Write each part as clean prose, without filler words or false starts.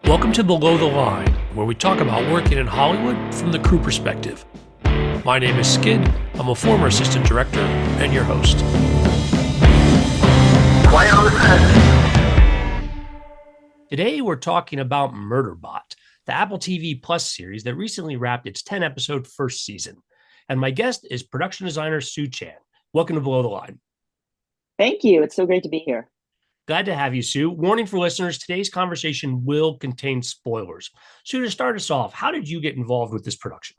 Welcome to Below the Line, where we talk about working in Hollywood from the crew perspective. My name is Skid. I'm a former assistant director and your host. Quiet on the set. Today we're talking about Murderbot, the Apple TV Plus series that recently wrapped its 10-episode first season. And my guest is production designer Sue Chan. Welcome to Below the Line. Thank you. It's so great to be here. Glad to have you, Sue. Warning for listeners, today's conversation will contain spoilers. Sue, to start us off, how did you get involved with this production?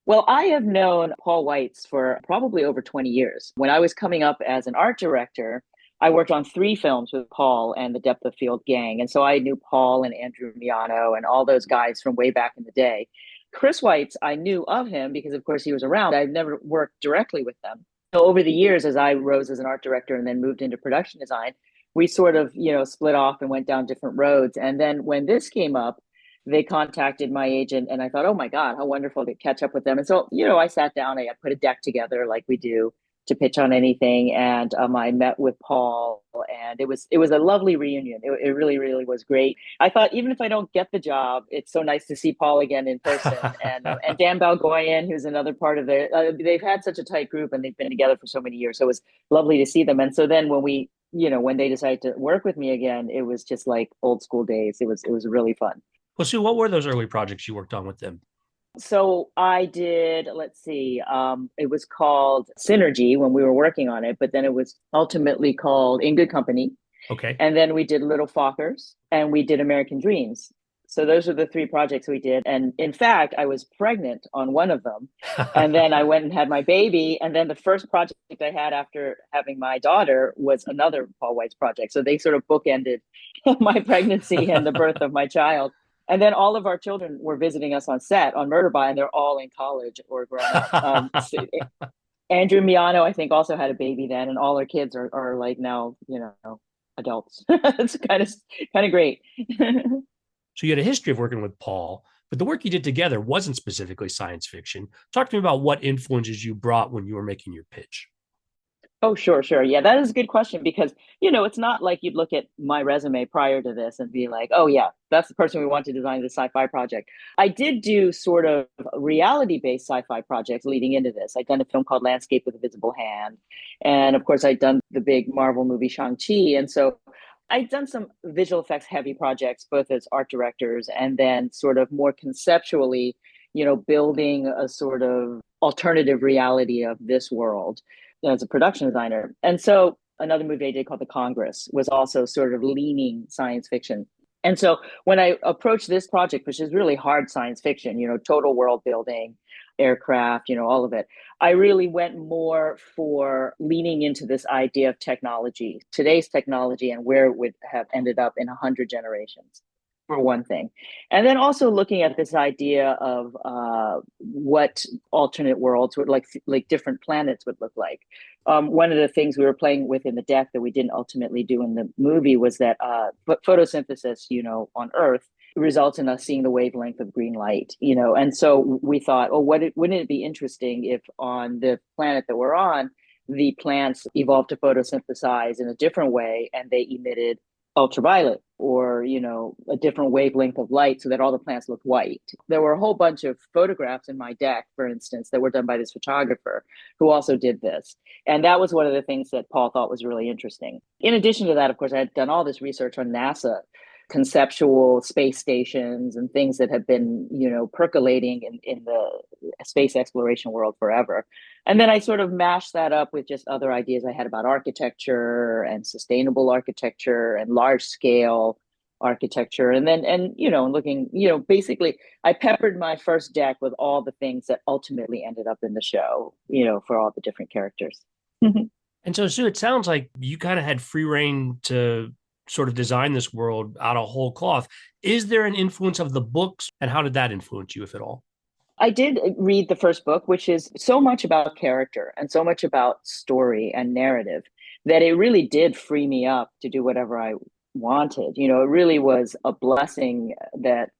Well, I have known Paul Weitz for probably over 20 years. When I was coming up as an art director, I worked on 3 films with Paul and the Depth of Field gang. And so I knew Paul and Andrew Miano and all those guys from way back in the day. Chris Weitz, I knew of him because, of course, he was around. I've never worked directly with them. So over the years, as I rose as an art director and then moved into production design, we sort of, split off and went down different roads. And then when this came up, they contacted my agent and I thought, oh my God, how wonderful to catch up with them. And so, I sat down, I put a deck together like we do to pitch on anything. And I met with Paul and it was a lovely reunion. It really, really was great. I thought, even if I don't get the job, it's so nice to see Paul again in person. And Dan Balgoyan, who's another part of they've had such a tight group and they've been together for so many years. So it was lovely to see them. And so then when they decided to work with me again, it was just like old school days. It was really fun. Well, Sue, what were those early projects you worked on with them? So I did, let's see, it was called Synergy when we were working on it, but then it was ultimately called In Good Company. Okay. And then we did Little Fockers and we did American Dreams. So those are the 3 projects we did. And in fact, I was pregnant on one of them. And then I went and had my baby. And then the first project I had after having my daughter was another Paul Weitz project. So they sort of bookended my pregnancy and the birth of my child. And then all of our children were visiting us on set on Murderbot, and they're all in college or grown up. Andrew Miano, I think, also had a baby then, and all our kids are like now, adults. It's kind of great. So you had a history of working with Paul, but the work you did together wasn't specifically science fiction. Talk to me about what influences you brought when you were making your pitch. Oh, sure. Yeah, that is a good question because, it's not like you'd look at my resume prior to this and be like, oh, yeah, that's the person we want to design the sci-fi project. I did do sort of reality-based sci-fi projects leading into this. I'd done a film called Landscape with a Visible Hand. And of course, I'd done the big Marvel movie Shang-Chi. And so I'd done some visual effects heavy projects, both as art directors and then sort of more conceptually, building a sort of alternative reality of this world as a production designer. And so another movie I did called The Congress was also sort of leaning science fiction. And so when I approached this project, which is really hard science fiction, total world building, aircraft, all of it, I really went more for leaning into this idea of technology, today's technology, and where it would have ended up in 100 generations, for one thing. And then also looking at this idea of what alternate worlds would like different planets would look like. One of the things we were playing with in the deck that we didn't ultimately do in the movie was that photosynthesis, on Earth results in us seeing the wavelength of green light, and so we thought, oh, wouldn't it be interesting if on the planet that we're on, the plants evolved to photosynthesize in a different way and they emitted ultraviolet or a different wavelength of light so that all the plants looked white. There were a whole bunch of photographs in my deck, for instance, that were done by this photographer who also did this, and that was one of the things that Paul thought was really interesting. In addition to that, of course, I had done all this research on NASA conceptual space stations and things that have been percolating in the space exploration world forever. And then I sort of mashed that up with just other ideas I had about architecture and sustainable architecture and large scale architecture. And then, looking, basically I peppered my first deck with all the things that ultimately ended up in the show, for all the different characters. And so, Sue, it sounds like you kind of had free reign to sort of design this world out of whole cloth. Is there an influence of the books, and how did that influence you, if at all? I did read the first book, which is so much about character and so much about story and narrative that it really did free me up to do whatever I wanted. It really was a blessing that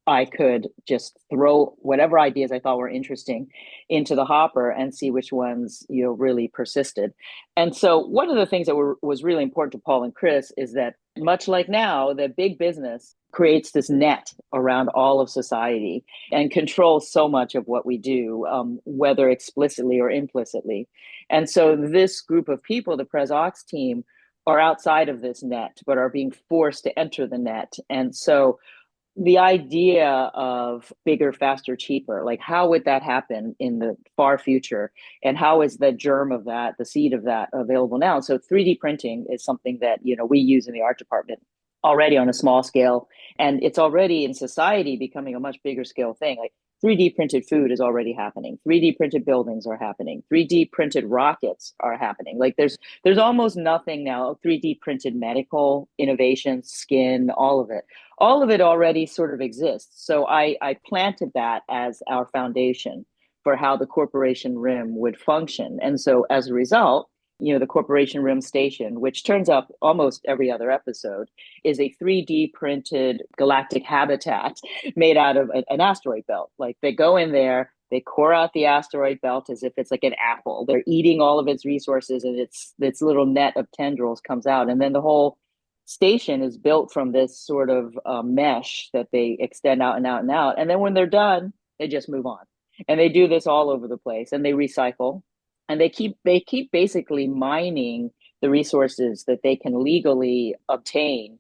I could just throw whatever ideas I thought were interesting into the hopper and see which ones, really persisted. And so one of the things that was really important to Paul and Chris is that much like now, the big business creates this net around all of society and controls so much of what we do, whether explicitly or implicitly. And so this group of people, the Pres Ox team, are outside of this net, but are being forced to enter the net. And so the idea of bigger, faster, cheaper, like how would that happen in the far future? And how is the germ of that, the seed of that available now? So 3D printing is something that, we use in the art department already on a small scale. And it's already in society becoming a much bigger scale thing. Like 3D printed food is already happening. 3D printed buildings are happening. 3D printed rockets are happening. Like there's almost nothing now. 3D printed medical innovations, skin, all of it already sort of exists. So I planted that as our foundation for how the corporation rim would function. And so as a result, the corporation rim station, which turns up almost every other episode, is a 3D printed galactic habitat made out of an asteroid belt. Like they go in there, they core out the asteroid belt as if it's like an apple. They're eating all of its resources, and its little net of tendrils comes out. And then the whole station is built from this sort of mesh that they extend out and out and out. And then when they're done, they just move on. And they do this all over the place, and they recycle, and they keep basically mining the resources that they can legally obtain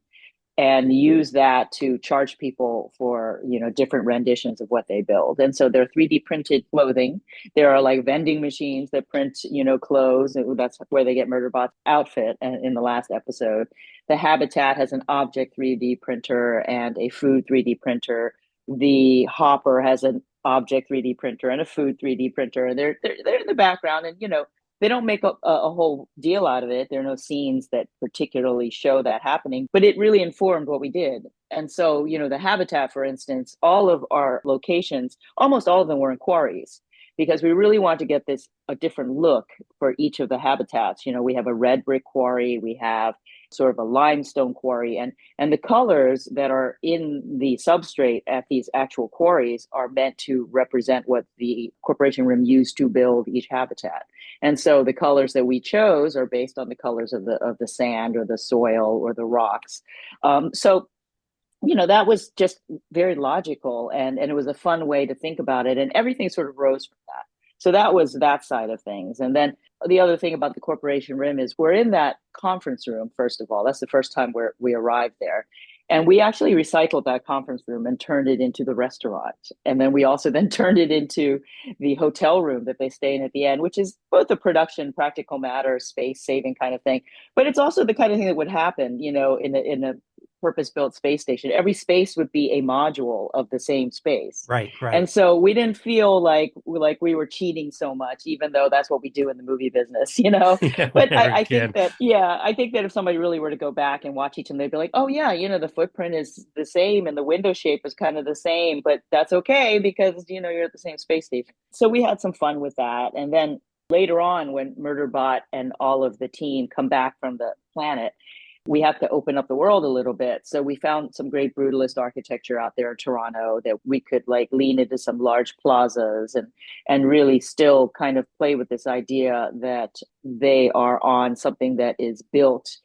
and use that to charge people for different renditions of what they build. And so they're 3D printed clothing. There are like vending machines that print clothes. That's where they get Murderbot's outfit in the last episode. The habitat has an object 3D printer and a food 3D printer. The hopper has an object 3D printer and a food 3D printer, and they're in the background, and they don't make a whole deal out of it. There are no scenes that particularly show that happening, but it really informed what we did. And so, the habitat, for instance, all of our locations, almost all of them were in quarries, because we really want to get a different look for each of the habitats. We have a red brick quarry, we have sort of a limestone quarry, and the colors that are in the substrate at these actual quarries are meant to represent what the corporation rim used to build each habitat. And so the colors that we chose are based on the colors of the sand or the soil or the rocks. So that was just very logical, and it was a fun way to think about it, and everything sort of rose from that. So that was that side of things. And then the other thing about the corporation rim is we're in that conference room. First of all, that's the first time we arrived there. And we actually recycled that conference room and turned it into the restaurant. And then we also then turned it into the hotel room that they stay in at the end, which is both a production, practical matter, space saving kind of thing. But it's also the kind of thing that would happen, in a purpose-built space station. Every space would be a module of the same space. Right, right. And so we didn't feel like we were cheating so much, even though that's what we do in the movie business, Yeah, But whenever I can. think that, yeah, I think that if somebody really were to go back and watch each of them, they'd be like, oh yeah, the footprint is the same and the window shape is kind of the same, but that's okay because, you're at the same space station. So we had some fun with that. And then later on, when Murderbot and all of the team come back from the planet, we have to open up the world a little bit. So we found some great brutalist architecture out there in Toronto that we could like lean into some large plazas and really still kind of play with this idea that they are on something that is built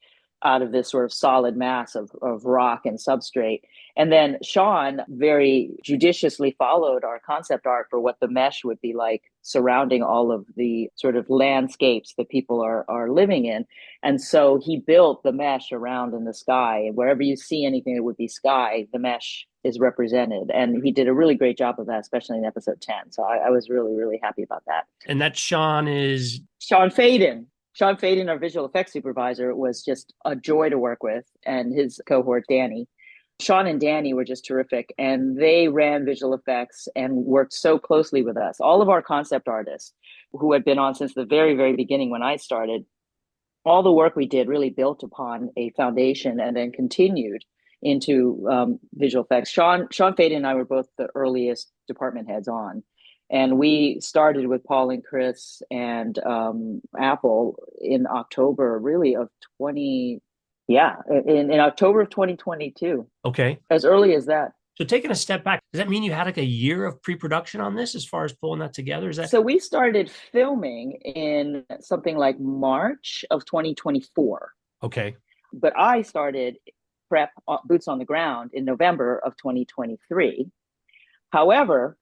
out of this sort of solid mass of rock and substrate. And then Sean very judiciously followed our concept art for what the mesh would be like surrounding all of the sort of landscapes that people are living in. And so he built the mesh around in the sky. And wherever you see anything that would be sky, the mesh is represented. And he did a really great job of that, especially in episode 10. So I was really, really happy about that. And that Sean is Sean Faden. Sean Faden, our visual effects supervisor, was just a joy to work with, and his cohort, Danny. Sean and Danny were just terrific, and they ran visual effects and worked so closely with us. All of our concept artists who had been on since the very, very beginning when I started, all the work we did really built upon a foundation and then continued into visual effects. Sean Faden and I were both the earliest department heads on. And we started with Paul and Chris and Apple in October, really, of 20, yeah, in October of 2022, okay. as early as that. So taking a step back, does that mean you had like a year of pre-production on this as far as pulling that together? Is that So we started filming in something like March of 2024, okay? but I started prep boots on the ground in November of 2023. However,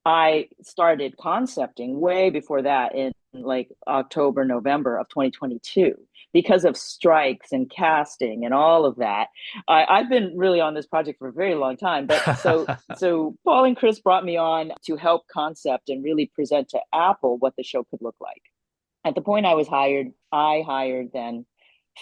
I started concepting way before that in like October, November of 2022 because of strikes and casting and all of that. I've been really on this project for a very long time, but so Paul and Chris brought me on to help concept and really present to Apple what the show could look like. At the point I hired then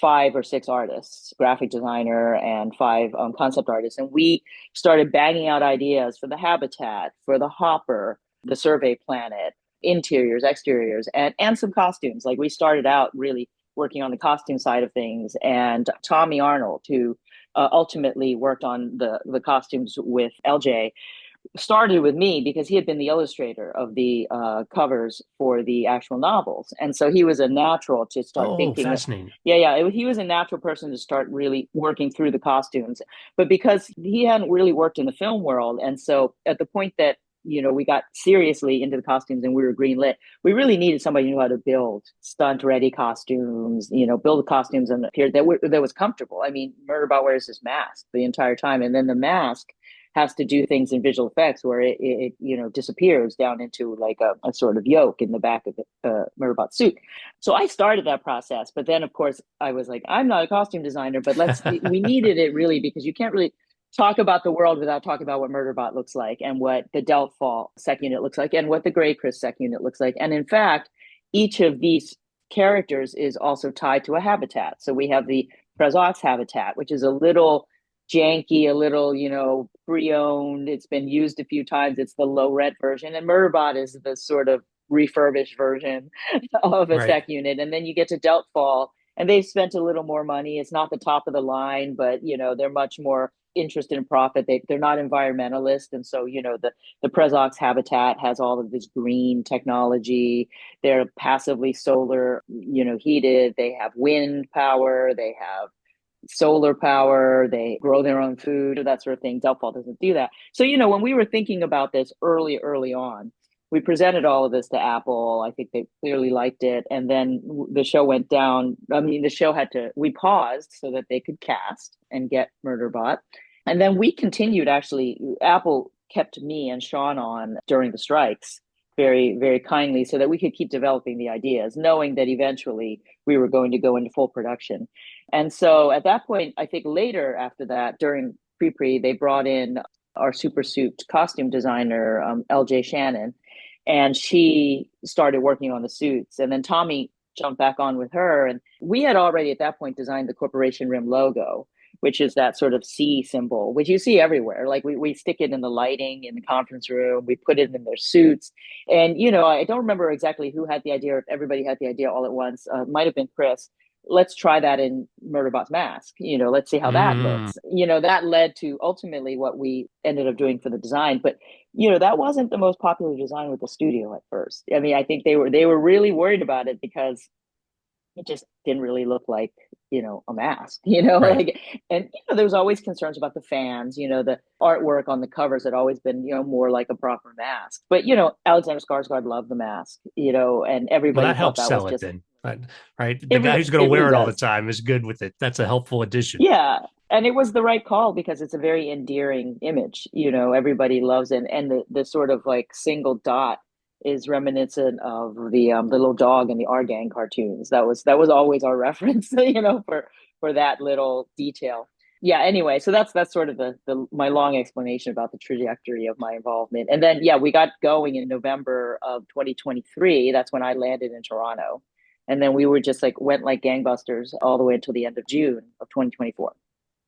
5 or 6 artists, graphic designer and 5 concept artists, and we started banging out ideas for the habitat, for the hopper, the survey planet, interiors, exteriors, and some costumes. Like we started out really working on the costume side of things, and Tommy Arnold, who ultimately worked on the costumes with LJ, started with me because he had been the illustrator of the covers for the actual novels, and so he was a natural to start Oh, thinking. fascinating. He was a natural person to start really working through the costumes, but because he hadn't really worked in the film world, and so at the point that we got seriously into the costumes and we were greenlit, we really needed somebody who knew how to build stunt ready costumes, build the costumes and appear that was comfortable. I mean, Murderbot wears his mask the entire time, and then the mask has to do things in visual effects where it disappears down into like a sort of yoke in the back of the Murderbot suit. So I started that process, but then of course I was like, I'm not a costume designer, but we needed it really because you can't really talk about the world without talking about what Murderbot looks like and what the Delph sec unit looks like and what the Grey Chris sec unit looks like. And in fact, each of these characters is also tied to a habitat. So we have the Prezox habitat, which is a little janky, a little, pre-owned. It's been used a few times. It's the low rent version. And Murderbot is the sort of refurbished version of a Right. sec unit. And then you get to Delph, and they've spent a little more money. It's not the top of the line, but they're much more interested in profit. They're not environmentalists, and so the Prezox habitat has all of this green technology. They're passively solar, heated. They have wind power. They have solar power. They grow their own food, that sort of thing. Delphi doesn't do that. So when we were thinking about this early on, we presented all of this to Apple. I think they clearly liked it. And then the show went down. I mean, we paused so that they could cast and get Murderbot. And then we continued, actually. Apple kept me and Sean on during the strikes very, very kindly so that we could keep developing the ideas, knowing that eventually we were going to go into full production. And so at that point, I think later after that, during pre, they brought in our super suit costume designer, LJ Shannon, and she started working on the suits. And then Tommy jumped back on with her. And we had already at that point designed the Corporation Rim logo, which is that sort of C symbol, which you see everywhere. Like we stick it in the lighting in the conference room, we put it in their suits. And, I don't remember exactly who had the idea or if everybody had the idea all at once. Might have been Chris. Let's try that in Murderbot's mask. Let's see how that Mm. looks. That led to ultimately what we ended up doing for the design. But, that wasn't the most popular design with the studio at first. I mean, I think they were really worried about it because it just didn't really look like a mask, Right. like. And there was always concerns about the fans, the artwork on the covers had always been more like a proper mask. But Alexander Skarsgård loved the mask, and Well, everybody that thought helps that was sell it just then. Right. The guy who's going to it really wear it all the does. time is good with it. That's a helpful addition. Yeah, and it was the right call because it's a very endearing image. Everybody loves it, and the sort of like single dot is reminiscent of the little dog in the R Gang cartoons. That was always our reference, for that little detail. Yeah. Anyway, so that's sort of the my long explanation about the trajectory of my involvement, and then we got going in November of 2023. That's when I landed in Toronto, and then we were just like went like gangbusters all the way until the end of June of 2024.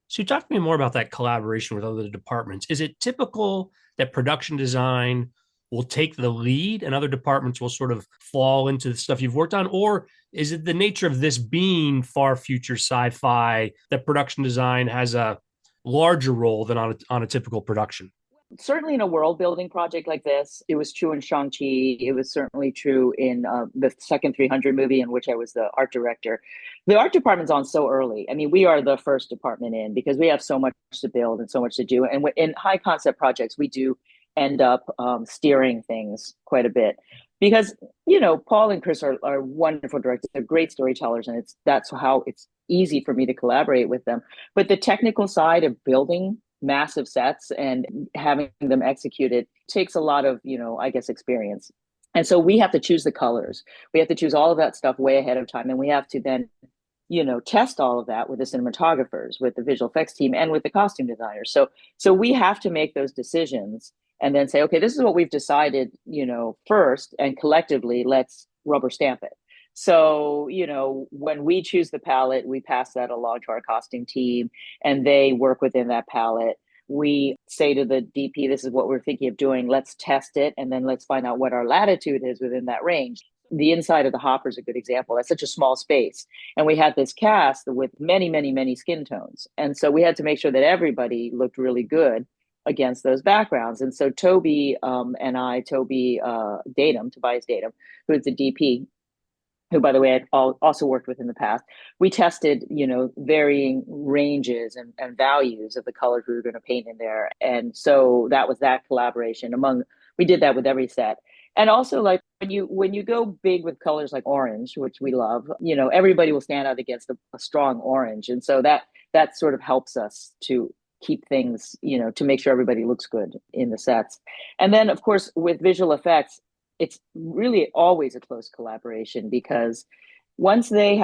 So, talk to me more about that collaboration with other departments. Is it typical that production design will take the lead and other departments will sort of fall into the stuff you've worked on? Or is it the nature of this being far future sci fi that production design has a larger role than on a typical production? Certainly in a world building project like this, it was true in Shang-Chi. It was certainly true in the second 300 movie, in which I was the art director. The art department's on so early. I mean, we are the first department in because we have so much to build and so much to do. And in high concept projects, we do end up steering things quite a bit because, Paul and Chris are wonderful directors. They're great storytellers, and that's how it's easy for me to collaborate with them. But the technical side of building massive sets and having them executed takes a lot of, I guess, experience. And so we have to choose the colors. We have to choose all of that stuff way ahead of time. And we have to then, test all of that with the cinematographers, with the visual effects team, and with the costume designers. So we have to make those decisions and then say, okay, this is what we've decided, first, and collectively, let's rubber stamp it. So, when we choose the palette, we pass that along to our costume team and they work within that palette. We say to the DP, this is what we're thinking of doing. Let's test it. And then let's find out what our latitude is within that range. The inside of the hopper is a good example. That's such a small space. And we had this cast with many, many, many skin tones. And so we had to make sure that everybody looked really good against those backgrounds. And so Toby Tobias Datum, who is the DP, who, by the way, I've also worked with in the past, we tested, varying ranges and values of the colors we were going to paint in there. And so that was that collaboration we did that with every set. And also, like, when you go big with colors like orange, which we love, everybody will stand out against a strong orange. And so that sort of helps us to keep things, to make sure everybody looks good in the sets. And then, of course, with visual effects, it's really always a close collaboration because once the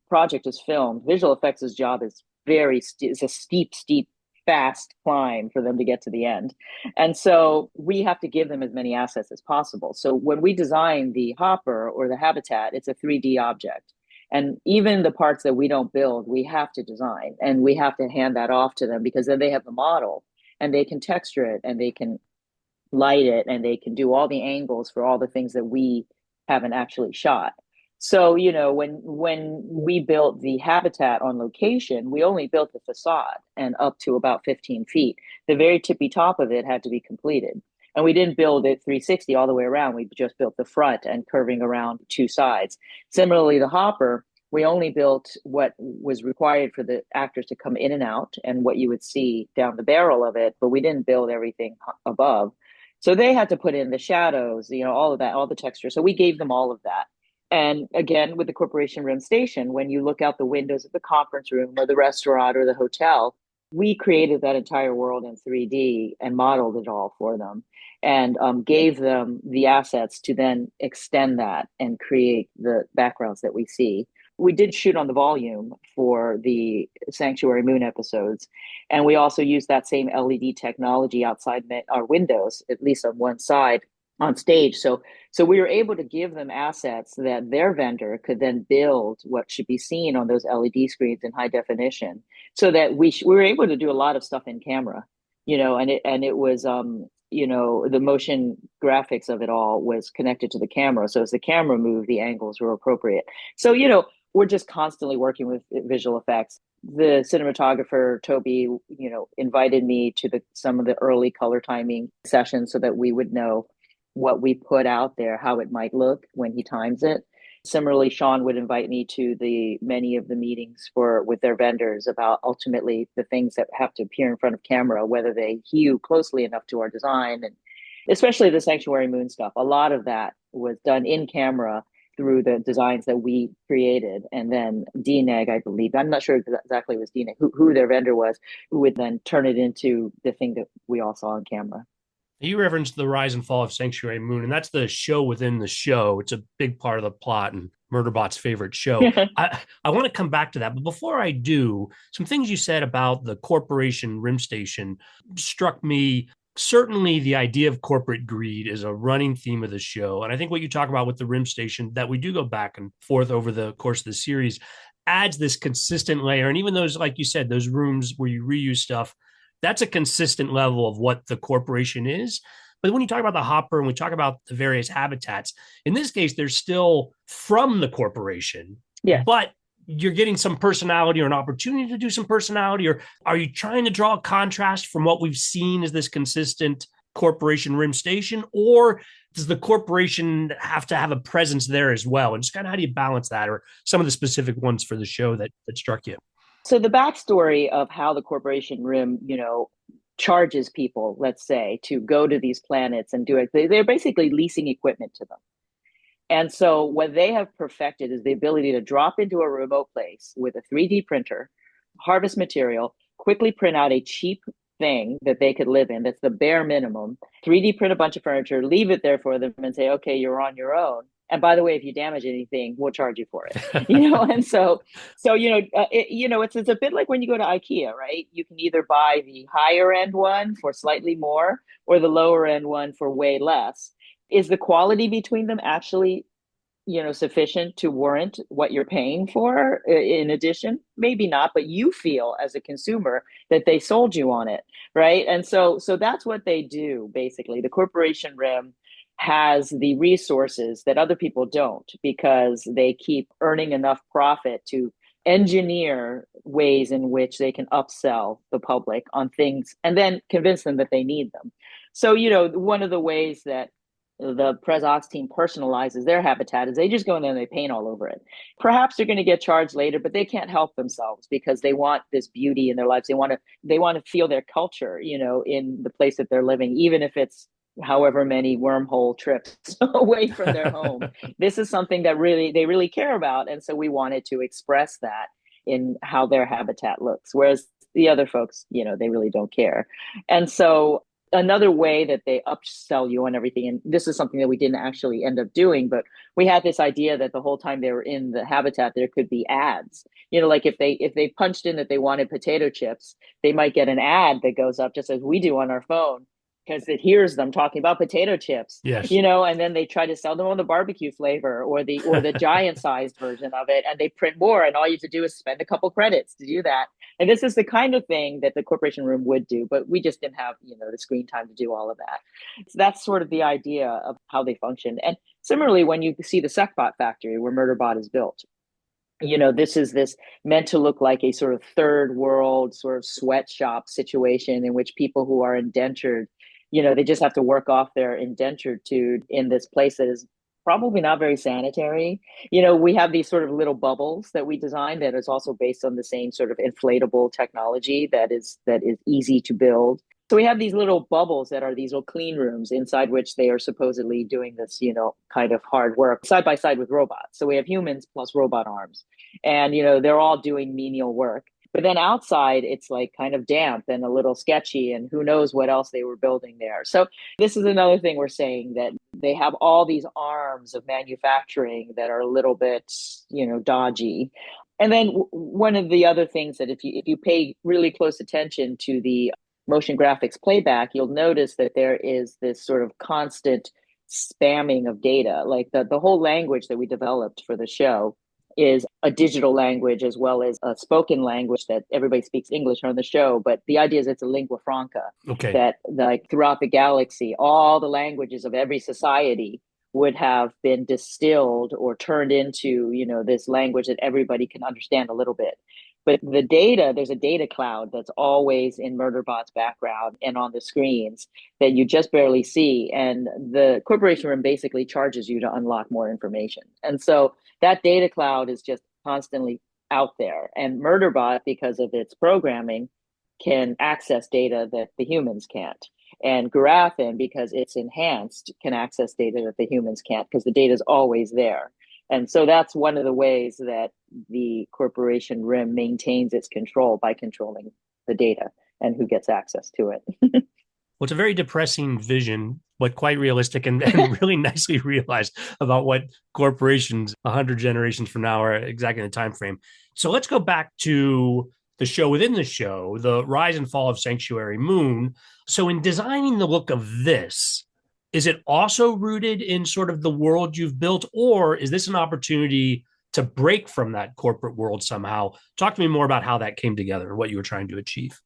project is filmed, visual effects' job is it's a steep, fast climb for them to get to the end. And so we have to give them as many assets as possible. So when we design the hopper or the habitat, it's a 3D object. And even the parts that we don't build, we have to design, and we have to hand that off to them because then they have the model and they can texture it and they can light it and they can do all the angles for all the things that we haven't actually shot. So, when we built the habitat on location, we only built the facade and up to about 15 feet. The very tippy top of it had to be completed. And we didn't build it 360 all the way around. We just built the front and curving around two sides. Similarly, the hopper, we only built what was required for the actors to come in and out and what you would see down the barrel of it, but we didn't build everything above. So they had to put in the shadows, all of that, all the texture. So we gave them all of that. And again, with the Corporation Rim Station, when you look out the windows of the conference room or the restaurant or the hotel, we created that entire world in 3D and modeled it all for them and gave them the assets to then extend that and create the backgrounds that we see. We did shoot on the volume for the Sanctuary Moon episodes. And we also used that same LED technology outside our windows, at least on one side on stage. So we were able to give them assets that their vendor could then build what should be seen on those LED screens in high definition, so that we were able to do a lot of stuff in camera, and it was, the motion graphics of it all was connected to the camera. So as the camera moved, the angles were appropriate. So, we're just constantly working with visual effects. The cinematographer, Toby, invited me to some of the early color timing sessions so that we would know what we put out there, how it might look when he times it. Similarly, Sean would invite me to many of the meetings with their vendors about ultimately the things that have to appear in front of camera, whether they hew closely enough to our design, and especially the Sanctuary Moon stuff. A lot of that was done in camera through the designs that we created. And then DNEG, I believe, I'm not sure exactly it was DNEG, who their vendor was, who would then turn it into the thing that we all saw on camera. You referenced the rise and fall of Sanctuary Moon, and that's the show within the show. It's a big part of the plot and Murderbot's favorite show. I want to come back to that. But before I do, some things you said about the Corporation Rim Station struck me. Certainly the idea of corporate greed is a running theme of the show. And I think what you talk about with the Rim Station, that we do go back and forth over the course of the series, adds this consistent layer. And even those, like you said, those rooms where you reuse stuff, that's a consistent level of what the corporation is. But when you talk about the hopper and we talk about the various habitats, in this case, they're still from the corporation, yeah, but you're getting some personality or an opportunity to do some personality? Or are you trying to draw a contrast from what we've seen as this consistent corporation rim station? Or does the corporation have to have a presence there as well? And just kind of how do you balance that, or some of the specific ones for the show that struck you? So the backstory of how the corporation rim, charges people, let's say, to go to these planets and do it, they're basically leasing equipment to them. And so what they have perfected is the ability to drop into a remote place with a 3D printer, harvest material, quickly print out a cheap thing that they could live in. That's the bare minimum. 3D print a bunch of furniture, leave it there for them and say, okay, you're on your own. And by the way, if you damage anything, we'll charge you for it. And it's a bit like when you go to IKEA, right? You can either buy the higher end one for slightly more or the lower end one for way less. Is the quality between them actually sufficient to warrant what you're paying for in addition? Maybe not, but you feel as a consumer that they sold you on it, right? And so that's what they do. Basically, the corporation rim has the resources that other people don't, because they keep earning enough profit to engineer ways in which they can upsell the public on things and then convince them that they need them. So, one of the ways that the Pres Ox team personalizes their habitat is they just go in there and they paint all over it. Perhaps they're going to get charged later, but they can't help themselves because they want this beauty in their lives. They want to feel their culture, in the place that they're living, even if it's however many wormhole trips away from their home. This is something that they really care about, and so we wanted to express that in how their habitat looks. Whereas the other folks, they really don't care, and so another way that they upsell you on everything, and this is something that we didn't actually end up doing, but we had this idea that the whole time they were in the habitat there could be ads. Like if they punched in that they wanted potato chips, they might get an ad that goes up just as we do on our phone, because it hears them talking about potato chips, Yes. and then they try to sell them on the barbecue flavor or the giant sized version of it, and they print more, and all you have to do is spend a couple credits to do that. And this is the kind of thing that the corporation room would do, but we just didn't have, the screen time to do all of that. So that's sort of the idea of how they function. And similarly, when you see the SecBot factory where Murderbot is built, this meant to look like a sort of third world sort of sweatshop situation in which people who are indentured, they just have to work off their indentured in this place that is probably not very sanitary. We have these sort of little bubbles that we designed that is also based on the same sort of inflatable technology that is easy to build. So we have these little bubbles that are these little clean rooms inside which they are supposedly doing this, kind of hard work side by side with robots. So we have humans plus robot arms, and, they're all doing menial work. But then outside, it's like kind of damp and a little sketchy, and who knows what else they were building there. So this is another thing we're saying, that they have all these arms of manufacturing that are a little bit, dodgy. And then one of the other things that if you pay really close attention to the motion graphics playback, you'll notice that there is this sort of constant spamming of data. Like the whole language that we developed for the show is a digital language as well as a spoken language that everybody speaks English on the show. But the idea is it's a lingua franca, Okay. that like throughout the galaxy, all the languages of every society would have been distilled or turned into, this language that everybody can understand a little bit. But the data, there's a data cloud that's always in Murderbot's background and on the screens that you just barely see. And the corporation room basically charges you to unlock more information. And so that data cloud is just constantly out there. And Murderbot, because of its programming, can access data that the humans can't. And Garafin, because it's enhanced, can access data that the humans can't, because the data is always there. And so that's one of the ways that the corporation rim maintains its control, by controlling the data and who gets access to it. Well, it's a very depressing vision, but quite realistic and really nicely realized about what corporations 100 generations from now are exactly in the time frame. So let's go back to the show within the show, the rise and fall of Sanctuary Moon. So in designing the look of this, is it also rooted in sort of the world you've built, or is this an opportunity to break from that corporate world somehow? Talk to me more about how that came together and what you were trying to achieve.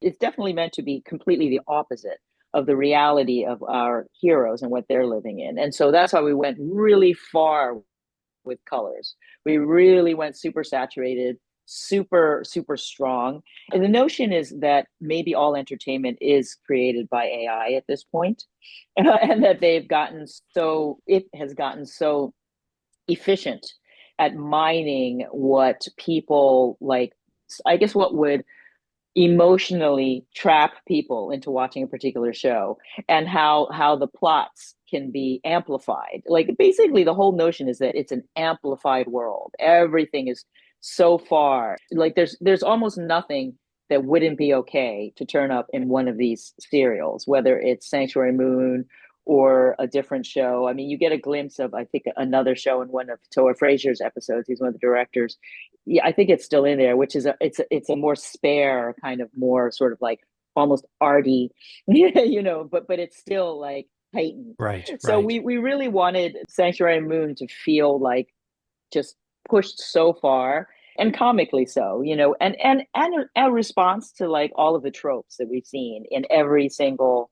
It's definitely meant to be completely the opposite of the reality of our heroes and what they're living in. And so that's why we went really far with colors. We really went super saturated, super, super strong. And the notion is that maybe all entertainment is created by AI at this point, and that it has gotten so efficient at mining what people like, I guess what would emotionally trap people into watching a particular show, and how the plots can be amplified. Like basically the whole notion is that it's an amplified world. Everything is so far like there's almost nothing that wouldn't be okay to turn up in one of these serials, whether it's Sanctuary Moon or a different show. I mean, you get a glimpse of, I think, another show in one of Toa Frazier's episodes. He's one of the directors. Yeah, I think it's still in there, which is it's a more spare kind of, more sort of like almost arty, but it's still like heightened. Right, So right. we really wanted Sanctuary Moon to feel like just pushed so far, and comically so, and a response to like all of the tropes that we've seen in every single,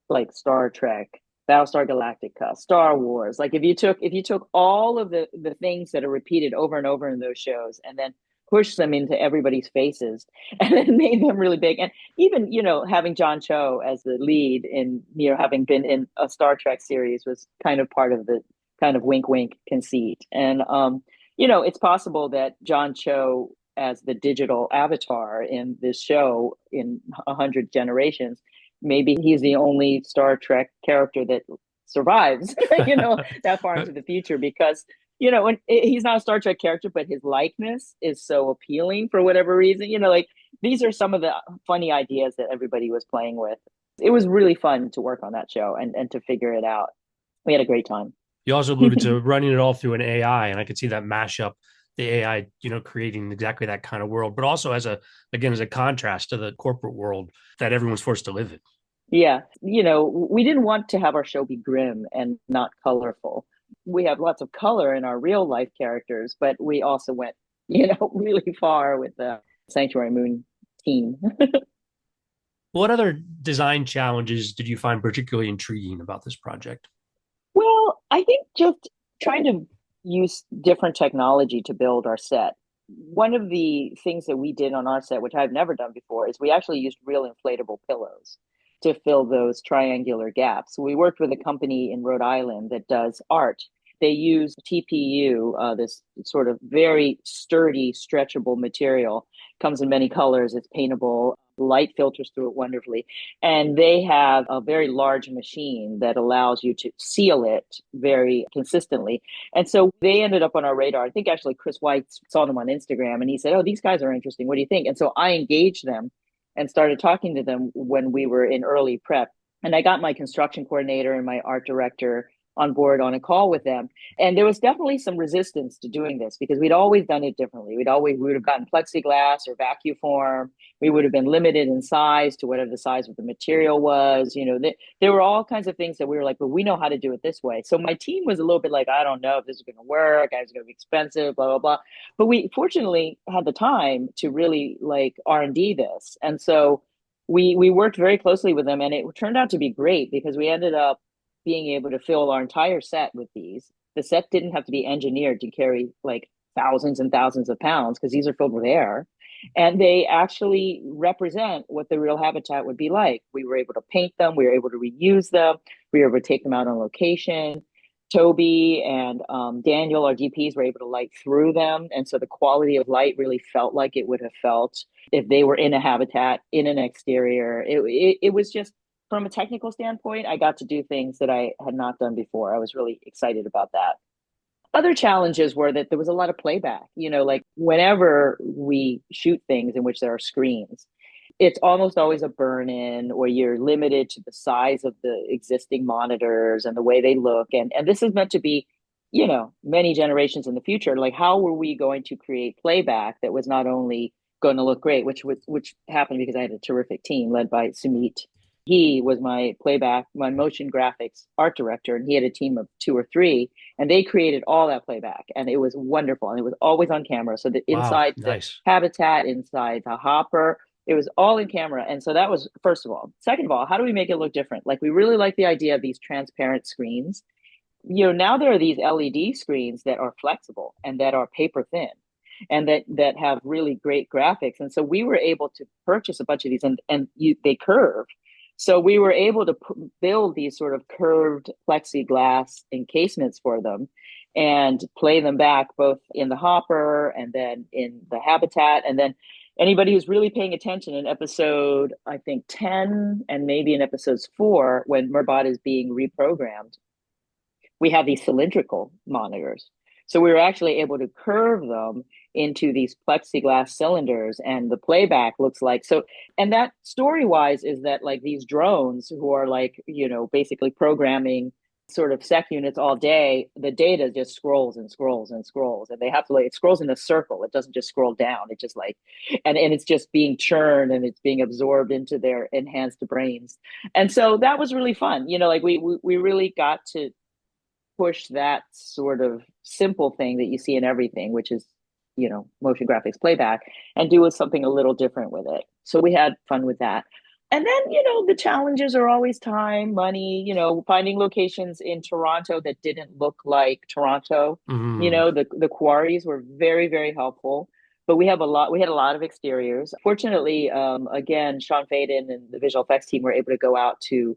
like, Star Trek, Battlestar Galactica, Star Wars. Like if you took all of the things that are repeated over and over in those shows, and then pushed them into everybody's faces, and then made them really big. And even, having John Cho as the lead in, having been in a Star Trek series, was kind of part of the kind of wink wink conceit. And it's possible that John Cho as the digital avatar in this show in 100 generations, maybe he's the only Star Trek character that survives, that far into the future, because, and he's not a Star Trek character, but his likeness is so appealing for whatever reason. Like, these are some of the funny ideas that everybody was playing with. It was really fun to work on that show and to figure it out. We had a great time. You also alluded to running it all through an AI, and I could see that mashup, the AI, creating exactly that kind of world, but also as a contrast to the corporate world that everyone's forced to live in. Yeah, we didn't want to have our show be grim and not colorful. We have lots of color in our real life characters, but we also went, really far with the Sanctuary Moon team. What other design challenges did you find particularly intriguing about this project? Well, I think just trying to use different technology to build our set. One of the things that we did on our set, which I've never done before, is we actually used real inflatable pillows to fill those triangular gaps. We worked with a company in Rhode Island that does art. They use TPU, this sort of very sturdy, stretchable material. Comes in many colors. It's paintable. Light filters through it wonderfully. And they have a very large machine that allows you to seal it very consistently. And so they ended up on our radar. I think actually Chris White saw them on Instagram, and he said, "Oh, these guys are interesting. What do you think?" And so I engaged them and started talking to them when we were in early prep. And I got my construction coordinator and my art director on board on a call with them. And there was definitely some resistance to doing this because we'd always done it differently. We would have gotten plexiglass or vacuum form. We would have been limited in size to whatever the size of the material was. There were all kinds of things that we were like, but we know how to do it this way. So my team was a little bit like, I don't know if this is going to work. It's going to be expensive, blah, blah, blah. But we fortunately had the time to really like R&D this. And so we worked very closely with them, and it turned out to be great because we ended up being able to fill our entire set with these. The set didn't have to be engineered to carry like thousands and thousands of pounds because these are filled with air. And they actually represent what the real habitat would be like. We were able to paint them. We were able to reuse them. We were able to take them out on location. Toby and Daniel, our DPs, were able to light through them. And so the quality of light really felt like it would have felt if they were in a habitat, in an exterior. It was just, from a technical standpoint, I got to do things that I had not done before. I was really excited about that. Other challenges were that there was a lot of playback. Like whenever we shoot things in which there are screens, it's almost always a burn in, or you're limited to the size of the existing monitors and the way they look. And this is meant to be, many generations in the future. Like, how were we going to create playback that was not only going to look great, which happened because I had a terrific team led by Sumit. He was my motion graphics art director, and he had a team of 2 or 3, and they created all that playback, and it was wonderful, and it was always on camera. So that Wow, inside the nice. habitat, inside the hopper, it was all in camera. And so that was, first of all. Second of all, how do we make it look different? Like, we really like the idea of these transparent screens. now there are these LED screens that are flexible and that are paper thin and that have really great graphics. And so we were able to purchase a bunch of these, and they curve. So we were able to build these sort of curved plexiglass encasements for them and play them back both in the hopper and then in the habitat. And then anybody who's really paying attention in episode, I think, 10 and maybe in episodes 4, when Murderbot is being reprogrammed, we have these cylindrical monitors. So we were actually able to curve them into these plexiglass cylinders, and the playback looks like so. And that story wise is that like these drones who are like, basically programming sort of sec units all day, the data just scrolls and scrolls and scrolls, and they have to like it scrolls in a circle. It doesn't just scroll down. It just like, and it's just being churned and it's being absorbed into their enhanced brains. And so that was really fun. Like we really got to push that sort of simple thing that you see in everything, which is, motion graphics playback, and do something a little different with it. So we had fun with that. And then, the challenges are always time, money, finding locations in Toronto that didn't look like Toronto. Mm. The quarries were very, very helpful. But we had a lot of exteriors. Fortunately, again, Sean Faden and the visual effects team were able to go out to,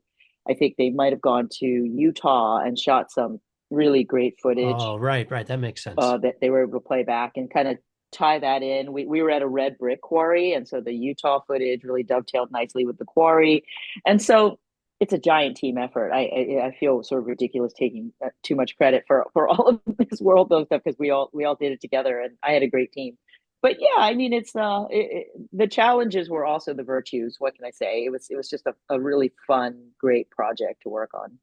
I think they might have gone to Utah and shot some really great footage Oh, right, right. That makes sense. that they were able to play back and kind of tie that in. We were at a red brick quarry, and so the Utah footage really dovetailed nicely with the quarry. And so it's a giant team effort. I feel sort of ridiculous taking too much credit for all of this world building stuff, because we all did it together, and I had a great team. But yeah, I mean, the challenges were also the virtues. What can I say? It was just a really fun, great project to work on.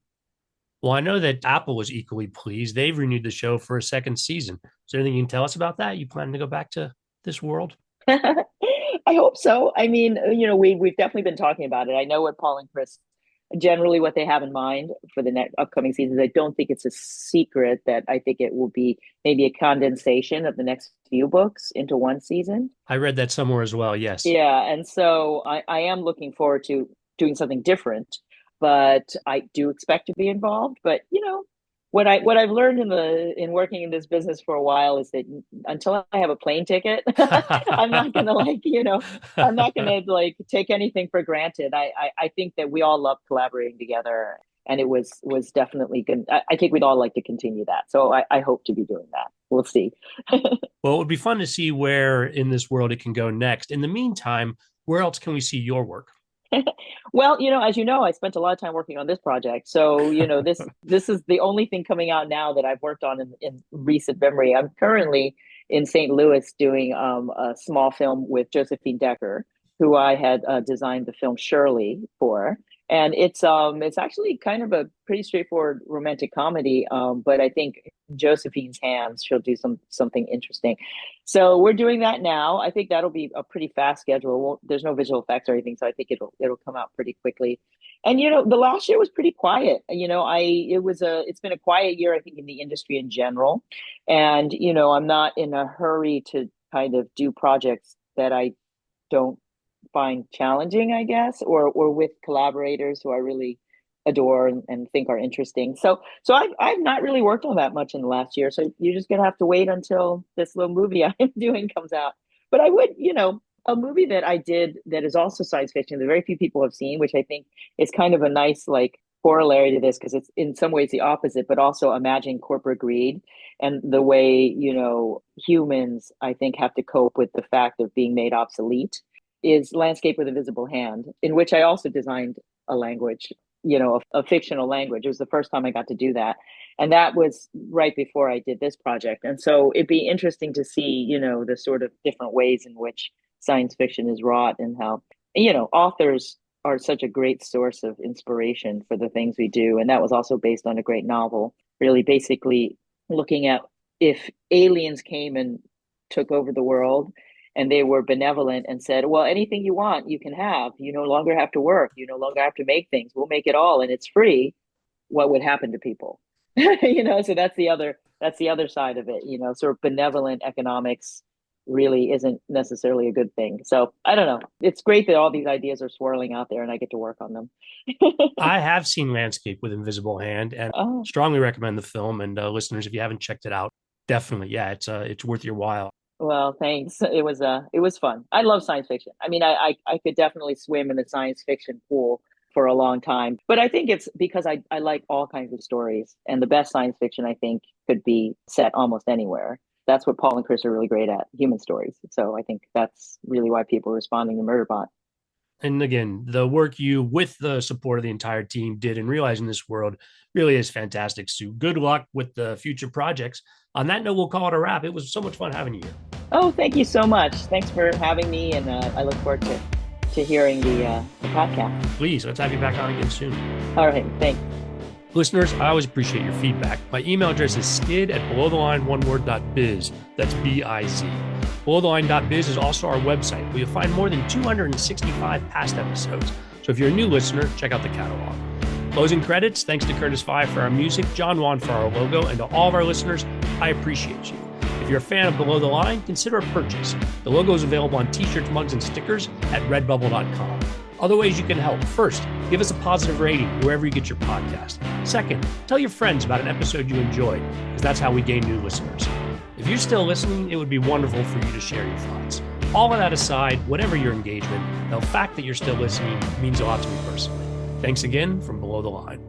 Well, I know that Apple was equally pleased. They've renewed the show for a second season. Is there anything you can tell us about that? You planning to go back to this world? I hope so. I mean, we've definitely been talking about it. I know what Paul and Chris generally what they have in mind for the next upcoming seasons. I don't think it's a secret that I think it will be maybe a condensation of the next few books into one season. I read that somewhere as well. Yes. Yeah, and so I am looking forward to doing something different, but I do expect to be involved. But what I've learned in working in this business for a while is that until I have a plane ticket, I'm not gonna I'm not gonna like take anything for granted. I think that we all love collaborating together, and it was definitely good. I think we'd all like to continue that. So I hope to be doing that. We'll see. Well, it would be fun to see where in this world it can go next. In the meantime, where else can we see your work? Well, as you know, I spent a lot of time working on this project. So, this is the only thing coming out now that I've worked on in recent memory. I'm currently in St. Louis doing a small film with Josephine Decker, who I had designed the film Shirley for. And it's actually kind of a pretty straightforward romantic comedy. But I think Josephine's hands, she'll do something interesting. So we're doing that now. I think that'll be a pretty fast schedule. There's no visual effects or anything, so I think it'll come out pretty quickly. And the last year was pretty quiet. It's been a quiet year, I think, in the industry in general. And I'm not in a hurry to kind of do projects that I don't find challenging, I guess, or with collaborators who I really adore and think are interesting. So I've not really worked on that much in the last year. So you're just gonna have to wait until this little movie I'm doing comes out. But I would, a movie that I did that is also science fiction that very few people have seen, which I think is kind of a nice like corollary to this, because it's in some ways the opposite, but also imagine corporate greed and the way, humans, I think, have to cope with the fact of being made obsolete, is Landscape with a Visible Hand, in which I also designed a language, a fictional language. It was the first time I got to do that. And that was right before I did this project. And so it'd be interesting to see, the sort of different ways in which science fiction is wrought, and how, authors are such a great source of inspiration for the things we do. And that was also based on a great novel, really basically looking at if aliens came and took over the world and they were benevolent and said, well, anything you want, you can have. You no longer have to work. You no longer have to make things. We'll make it all and it's free. What would happen to people? So that's the other side of it, sort of benevolent economics really isn't necessarily a good thing. So I don't know. It's great that all these ideas are swirling out there and I get to work on them. I have seen Landscape with Invisible Hand and Oh, strongly recommend the film. And listeners, if you haven't checked it out, definitely, yeah, it's worth your while. well, thanks. It was fun. I love science fiction. I mean, I could definitely swim in the science fiction pool for a long time. But I think it's because I like all kinds of stories. And the best science fiction I think could be set almost anywhere. That's what Paul and Chris are really great at, human stories. So I think that's really why people are responding to Murderbot. And again, the work you, with the support of the entire team, did in realizing this world really is fantastic, Sue. Good luck with the future projects. On that note, we'll call it a wrap. It was so much fun having you here. Oh, thank you so much. Thanks for having me, and I look forward to hearing the podcast. Please, let's have you back on again soon. All right, thanks. Listeners, I always appreciate your feedback. My email address is skid@belowtheline.biz. That's B-I-Z. Belowtheline.biz is also our website, where you'll find more than 265 past episodes. So if you're a new listener, check out the catalog. Closing credits, thanks to Curtis Five for our music, John Wan for our logo, and to all of our listeners, I appreciate you. If you're a fan of Below the Line, consider a purchase. The logo is available on t-shirts, mugs, and stickers at redbubble.com. Other ways you can help. First, give us a positive rating wherever you get your podcast. Second, tell your friends about an episode you enjoyed, because that's how we gain new listeners. If you're still listening, it would be wonderful for you to share your thoughts. All of that aside, whatever your engagement, the fact that you're still listening means a lot to me personally. Thanks again from Below the Line.